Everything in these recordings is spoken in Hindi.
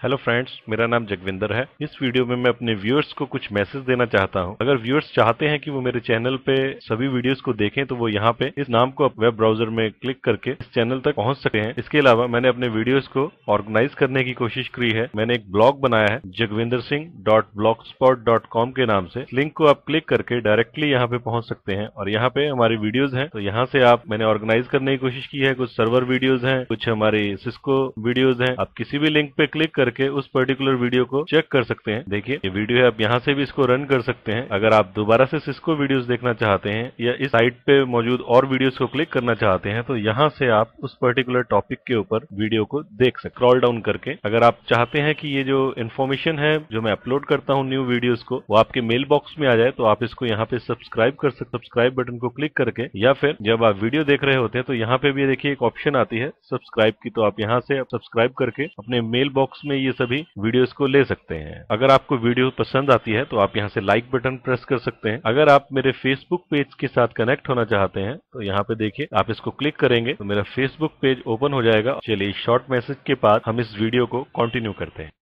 हेलो फ्रेंड्स, मेरा नाम जगविंदर है। इस वीडियो में मैं अपने व्यूअर्स को कुछ मैसेज देना चाहता हूं। अगर व्यूअर्स चाहते हैं कि वो मेरे चैनल पे सभी वीडियोस को देखें तो वो यहाँ पे इस नाम को वेब ब्राउजर में क्लिक करके इस चैनल तक पहुंच सकते हैं। इसके अलावा मैंने अपने वीडियोस को ऑर्गेनाइज करने की कोशिश की है। मैंने एक ब्लॉग बनाया है jagvindarsingh.blogspot.com के नाम से। लिंक को आप क्लिक करके डायरेक्टली यहाँ पे पहुंच सकते हैं और यहाँ पे हमारी वीडियोज हैं। तो यहाँ से मैंने ऑर्गेनाइज करने की कोशिश की है। कुछ सर्वर वीडियोज हैं, कुछ हमारी सिस्को वीडियोज हैं। आप किसी भी लिंक पे क्लिक करके उस पर्टिकुलर वीडियो को चेक कर सकते हैं। देखिए ये वीडियो है, आप यहाँ से भी इसको रन कर सकते हैं। अगर आप दोबारा से सिस्को वीडियोस देखना चाहते हैं या इस साइट पे मौजूद और वीडियोस को क्लिक करना चाहते हैं तो यहाँ से आप उस पर्टिकुलर टॉपिक के ऊपर वीडियो को देख सकते, स्क्रॉल डाउन करके। अगर आप चाहते हैं कि ये जो इन्फॉर्मेशन है जो मैं अपलोड करता हूँ न्यू वीडियोस को, वो आपके मेल बॉक्स में आ जाए तो आप इसको यहाँ पे सब्सक्राइब कर सकते, सब्सक्राइब बटन को क्लिक करके। या फिर जब आप वीडियो देख रहे होते हैं तो यहाँ पे भी देखिए एक ऑप्शन आती है सब्सक्राइब की, तो आप यहाँ से सब्सक्राइब करके अपने मेल बॉक्स में ये सभी वीडियोस को ले सकते हैं। अगर आपको वीडियो पसंद आती है तो आप यहाँ से लाइक बटन प्रेस कर सकते हैं। अगर आप मेरे फेसबुक पेज के साथ कनेक्ट होना चाहते हैं तो यहाँ पे देखिए आप इसको क्लिक करेंगे तो मेरा फेसबुक पेज ओपन हो जाएगा। चलिए शॉर्ट मैसेज के बाद हम इस वीडियो को कंटिन्यू करते हैं।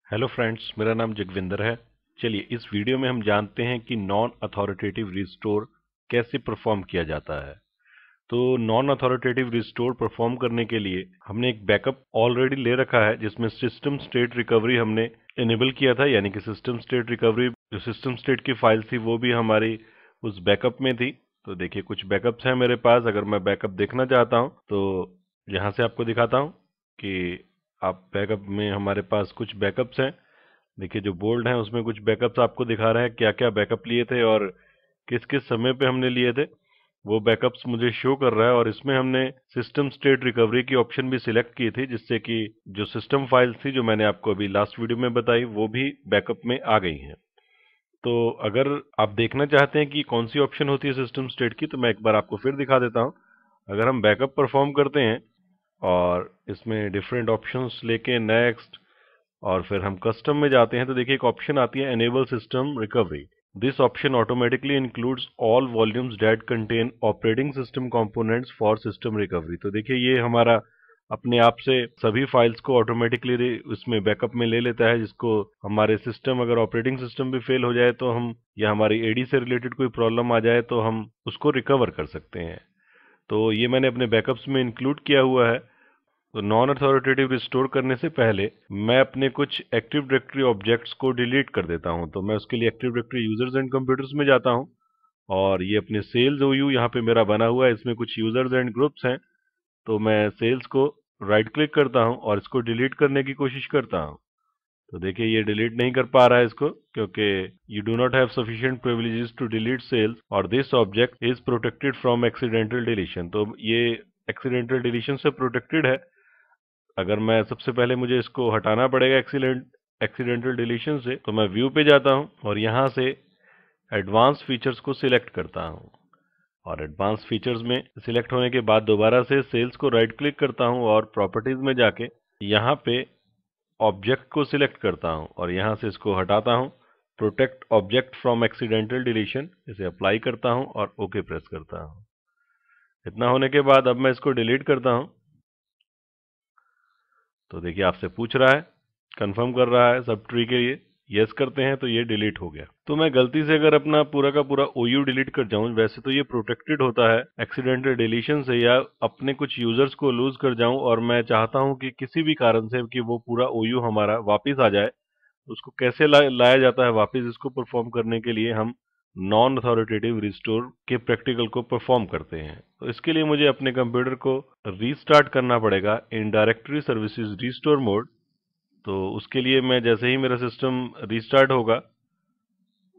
हेलो फ्रेंड्स, मेरा नाम जगविंदर है। चलिए इस वीडियो में हम जानते हैं कि नॉन अथॉरिटेटिव रिस्टोर कैसे परफॉर्म किया जाता है। तो नॉन अथॉरिटेटिव रिस्टोर परफॉर्म करने के लिए हमने एक बैकअप ऑलरेडी ले रखा है जिसमें सिस्टम स्टेट रिकवरी हमने इनेबल किया था, यानी कि सिस्टम स्टेट रिकवरी जो सिस्टम स्टेट की फाइल थी वो भी हमारी उस बैकअप में थी। तो देखिए कुछ बैकअप्स हैं मेरे पास। अगर मैं बैकअप देखना चाहता हूं तो यहाँ से आपको दिखाता हूं कि आप बैकअप में हमारे पास कुछ बैकअप्स हैं। देखिए जो बोल्ड हैं उसमें कुछ बैकअप्स आपको दिखा रहे हैं क्या क्या बैकअप लिए थे और किस किस समय पे हमने लिए थे, वो बैकअप्स मुझे शो कर रहा है। और इसमें हमने सिस्टम स्टेट रिकवरी की ऑप्शन भी सिलेक्ट की थी जिससे कि जो सिस्टम फाइल थी जो मैंने आपको अभी लास्ट वीडियो में बताई वो भी बैकअप में आ गई हैं। तो अगर आप देखना चाहते हैं कि कौन सी ऑप्शन होती है सिस्टम स्टेट की तो मैं एक बार आपको फिर दिखा देता हूं। अगर हम बैकअप परफॉर्म करते हैं और इसमें डिफरेंट ऑप्शंस लेके नेक्स्ट और फिर हम कस्टम में जाते हैं तो देखिए एक ऑप्शन आती है enable system recovery. This option automatically includes all volumes that contain operating system components for system recovery. तो देखिए ये हमारा अपने आप से सभी फाइल्स को ऑटोमेटिकली इसमें बैकअप में ले लेता है, जिसको हमारे सिस्टम अगर ऑपरेटिंग सिस्टम भी फेल हो जाए तो हम, या हमारी एडी से रिलेटेड कोई प्रॉब्लम आ जाए तो हम उसको रिकवर कर सकते हैं। तो ये मैंने अपने बैकअप्स में इंक्लूड किया हुआ है। तो नॉन अथॉरिटेटिव रिस्टोर करने से पहले मैं अपने कुछ एक्टिव डायरेक्टरी ऑब्जेक्ट्स को डिलीट कर देता हूं। तो मैं उसके लिए active directory users and computers में जाता हूं और ये अपने सेल्स ओयू यहाँ पे मेरा बना हुआ है, इसमें कुछ यूजर्स एंड ग्रुप्स हैं। तो मैं सेल्स को राइट क्लिक करता हूं और इसको डिलीट करने की कोशिश करता हूं। तो देखिए ये डिलीट नहीं कर पा रहा है इसको, क्योंकि you do not have sufficient privileges to delete cells और this object is protected from accidental deletion. तो ये एक्सीडेंटल डिलीशन से प्रोटेक्टेड है। अगर मैं सबसे पहले मुझे इसको हटाना पड़ेगा एक्सीडेंटल डिलीशन से, तो मैं व्यू पे जाता हूं और यहां से एडवांस फीचर्स को सिलेक्ट करता हूं और एडवांस फीचर्स में सिलेक्ट होने के बाद दोबारा से सेल्स को राइट क्लिक करता हूं और प्रॉपर्टीज में जाके यहां पे ऑब्जेक्ट को सिलेक्ट करता हूं और यहां से इसको हटाता हूं। Protect object from accidental deletion, इसे अप्लाई करता हूं और ओके प्रेस करता हूं। इतना होने के बाद अब मैं इसको डिलीट करता हूं। तो देखिए आपसे पूछ रहा है, कंफर्म कर रहा है सब ट्री के लिए, यस करते हैं तो ये डिलीट हो गया। तो मैं गलती से अगर अपना पूरा का पूरा ओयू डिलीट कर जाऊं, वैसे तो ये प्रोटेक्टेड होता है एक्सीडेंटल डिलीशन से, या अपने कुछ यूजर्स को लूज कर जाऊं और मैं चाहता हूं कि किसी भी कारण से कि वो पूरा ओयू हमारा वापस आ जाए, उसको कैसे लाया जाता है वापस, इसको परफॉर्म करने के लिए हम नॉन अथॉरिटेटिव रिस्टोर के प्रैक्टिकल को परफॉर्म करते हैं। तो इसके लिए मुझे अपने कंप्यूटर को रीस्टार्ट करना पड़ेगा इन डायरेक्टरी सर्विसेज रिस्टोर मोड। तो उसके लिए मैं जैसे ही मेरा सिस्टम रीस्टार्ट होगा,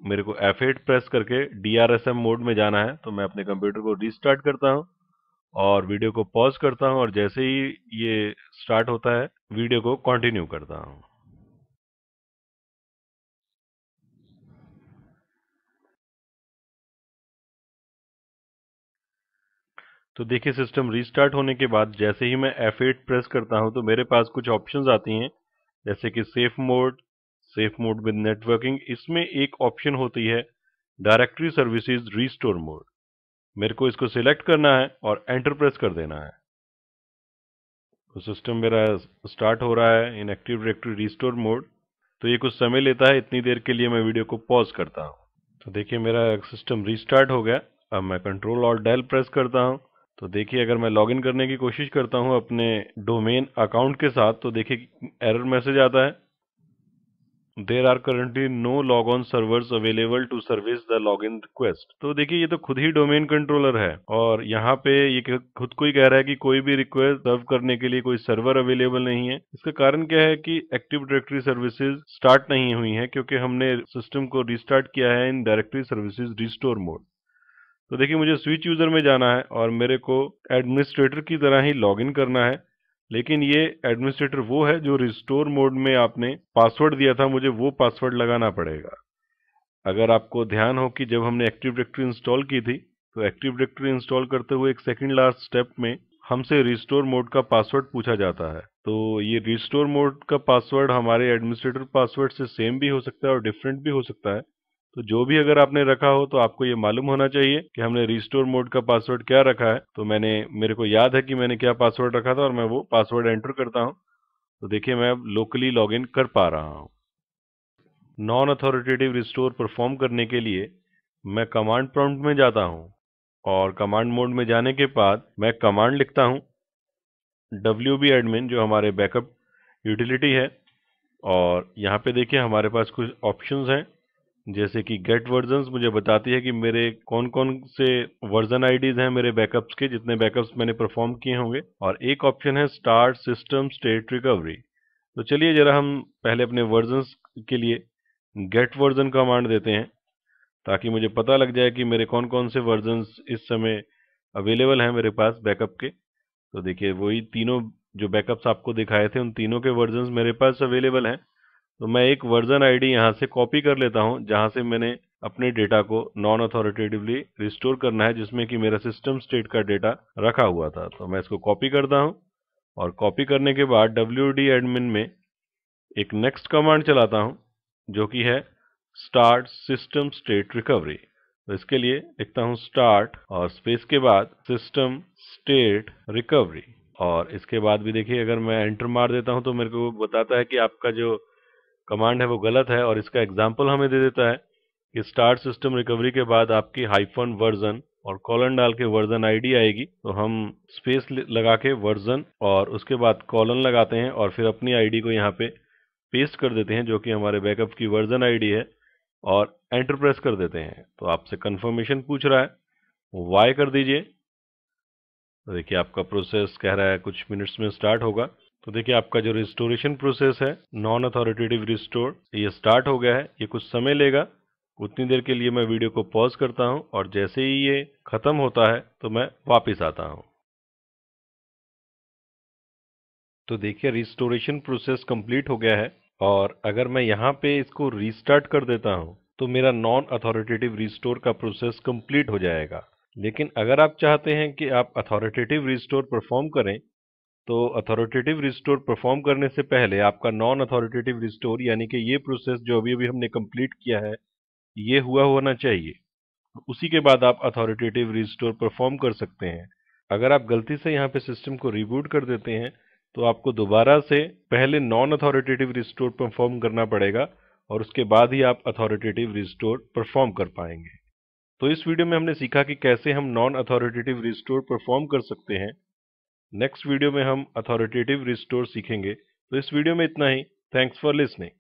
मेरे को F8 प्रेस करके DRSM मोड में जाना है। तो मैं अपने कंप्यूटर को रीस्टार्ट करता हूं और वीडियो को पॉज करता हूं और जैसे ही ये स्टार्ट होता है वीडियो को कंटिन्यू करता हूं। तो देखिए सिस्टम रीस्टार्ट होने के बाद जैसे ही मैं F8 प्रेस करता हूं तो मेरे पास कुछ ऑप्शंस आती हैं, जैसे कि सेफ मोड विद नेटवर्किंग। इसमें एक ऑप्शन होती है डायरेक्टरी सर्विसेज रीस्टोर मोड। मेरे को इसको सिलेक्ट करना है और एंटर प्रेस कर देना है। तो सिस्टम मेरा स्टार्ट हो रहा है इन एक्टिव डायरेक्टरी रिस्टोर मोड। तो ये कुछ समय लेता है, इतनी देर के लिए मैं वीडियो को पॉज करता हूँ। तो देखिए मेरा सिस्टम रीस्टार्ट हो गया। अब मैं कंट्रोल और डेल प्रेस करता हूँ। तो देखिए अगर मैं लॉगिन करने की कोशिश करता हूँ अपने डोमेन अकाउंट के साथ, तो देखिए एरर मैसेज आता है, there are currently no log on servers available to service the login request. तो देखिए ये तो खुद ही डोमेन कंट्रोलर है और यहाँ पे ये खुद को ही कह रहा है कि कोई भी रिक्वेस्ट सर्व करने के लिए कोई सर्वर अवेलेबल नहीं है। इसका कारण क्या है कि एक्टिव डायरेक्टरी सर्विसेज स्टार्ट नहीं हुई है, क्योंकि हमने सिस्टम को रिस्टार्ट किया है इन डायरेक्टरी सर्विसेज रिस्टोर मोड। तो देखिए मुझे स्विच यूजर में जाना है और मेरे को एडमिनिस्ट्रेटर की तरह ही लॉगिन करना है, लेकिन ये एडमिनिस्ट्रेटर वो है जो रिस्टोर मोड में आपने पासवर्ड दिया था, मुझे वो पासवर्ड लगाना पड़ेगा। अगर आपको ध्यान हो कि जब हमने एक्टिव डायरेक्टरी इंस्टॉल की थी, तो एक्टिव डायरेक्टरी इंस्टॉल करते हुए एक सेकंड लास्ट स्टेप में हमसे रिस्टोर मोड का पासवर्ड पूछा जाता है। तो ये रिस्टोर मोड का पासवर्ड हमारे एडमिनिस्ट्रेटर पासवर्ड से सेम भी हो सकता है और डिफरेंट भी हो सकता है। तो जो भी अगर आपने रखा हो तो आपको ये मालूम होना चाहिए कि हमने रिस्टोर मोड का पासवर्ड क्या रखा है। तो मेरे को याद है कि मैंने क्या पासवर्ड रखा था और मैं वो पासवर्ड एंटर करता हूँ। तो देखिए मैं अब लोकली लॉगिन कर पा रहा हूँ। नॉन अथॉरिटेटिव रिस्टोर परफॉर्म करने के लिए मैं कमांड प्रॉम्प्ट में जाता हूँ और कमांड मोड में जाने के बाद मैं कमांड लिखता हूँ wb admin, जो हमारे बैकअप यूटिलिटी है। और यहाँ पे देखिए हमारे पास कुछ ऑप्शंस हैं, जैसे कि गेट वर्जन्स मुझे बताती है कि मेरे कौन कौन से वर्जन आईडीज हैं मेरे बैकअप्स के, जितने बैकअप्स मैंने परफॉर्म किए होंगे। और एक ऑप्शन है स्टार्ट सिस्टम स्टेट रिकवरी। तो चलिए जरा हम पहले अपने वर्जन्स के लिए गेट वर्जन कमांड देते हैं, ताकि मुझे पता लग जाए कि मेरे कौन कौन से वर्जन्स इस समय अवेलेबल हैं मेरे पास बैकअप के। तो देखिए वही तीनों जो बैकअप्स आपको दिखाए थे, उन तीनों के वर्जन्स मेरे पास अवेलेबल हैं। तो मैं एक वर्जन आईडी यहाँ से कॉपी कर लेता हूँ जहाँ से मैंने अपने डेटा को नॉन अथॉरिटेटिवली रिस्टोर करना है, जिसमें कि मेरा सिस्टम स्टेट का डेटा रखा हुआ था। तो मैं इसको कॉपी करता हूँ और कॉपी करने के बाद wd admin में एक नेक्स्ट कमांड चलाता हूँ, जो कि है स्टार्ट सिस्टम स्टेट रिकवरी। तो इसके लिए लिखता हूँ स्टार्ट और स्पेस के बाद सिस्टम स्टेट रिकवरी। और इसके बाद भी देखिए अगर मैं एंटर मार देता हूँ तो मेरे को बताता है कि आपका जो कमांड है वो गलत है, और इसका एग्जाम्पल हमें दे देता है कि स्टार्ट सिस्टम रिकवरी के बाद आपकी हाइफन वर्जन और कॉलन डाल के वर्जन आईडी आएगी। तो हम स्पेस लगा के वर्जन और उसके बाद कॉलन लगाते हैं और फिर अपनी आईडी को यहाँ पे पेस्ट कर देते हैं, जो कि हमारे बैकअप की वर्जन आईडी है, और एंटर प्रेस कर देते हैं। तो आपसे कंफर्मेशन पूछ रहा है, वाई कर दीजिए। तो देखिए आपका प्रोसेस कह रहा है कुछ मिनट्स में स्टार्ट होगा। तो देखिए आपका जो रिस्टोरेशन प्रोसेस है नॉन अथॉरिटेटिव रिस्टोर, ये स्टार्ट हो गया है। ये कुछ समय लेगा, उतनी देर के लिए मैं वीडियो को पॉज करता हूं और जैसे ही ये खत्म होता है तो मैं वापस आता हूं। तो देखिए रिस्टोरेशन प्रोसेस कंप्लीट हो गया है, और अगर मैं यहाँ पे इसको रीस्टार्ट कर देता हूँ तो मेरा नॉन अथॉरिटेटिव रिस्टोर का प्रोसेस कंप्लीट हो जाएगा। लेकिन अगर आप चाहते हैं कि आप अथॉरिटेटिव रिस्टोर परफॉर्म करें, तो अथॉरिटेटिव रिस्टोर परफॉर्म करने से पहले आपका नॉन अथॉरिटेटिव रिस्टोर यानी कि ये प्रोसेस जो अभी अभी हमने कंप्लीट किया है, ये हुआ होना चाहिए। उसी के बाद आप अथॉरिटेटिव रिस्टोर परफॉर्म कर सकते हैं। अगर आप गलती से यहाँ पे सिस्टम को रिबूट कर देते हैं तो आपको दोबारा से पहले नॉन अथॉरिटेटिव रिस्टोर परफॉर्म करना पड़ेगा, और उसके बाद ही आप अथॉरिटेटिव रिस्टोर परफॉर्म कर पाएंगे। तो इस वीडियो में हमने सीखा कि कैसे हम नॉन अथॉरिटेटिव रिस्टोर परफॉर्म कर सकते हैं। नेक्स्ट वीडियो में हम अथॉरिटेटिव रिस्टोर सीखेंगे। तो इस वीडियो में इतना ही। Thanks for listening.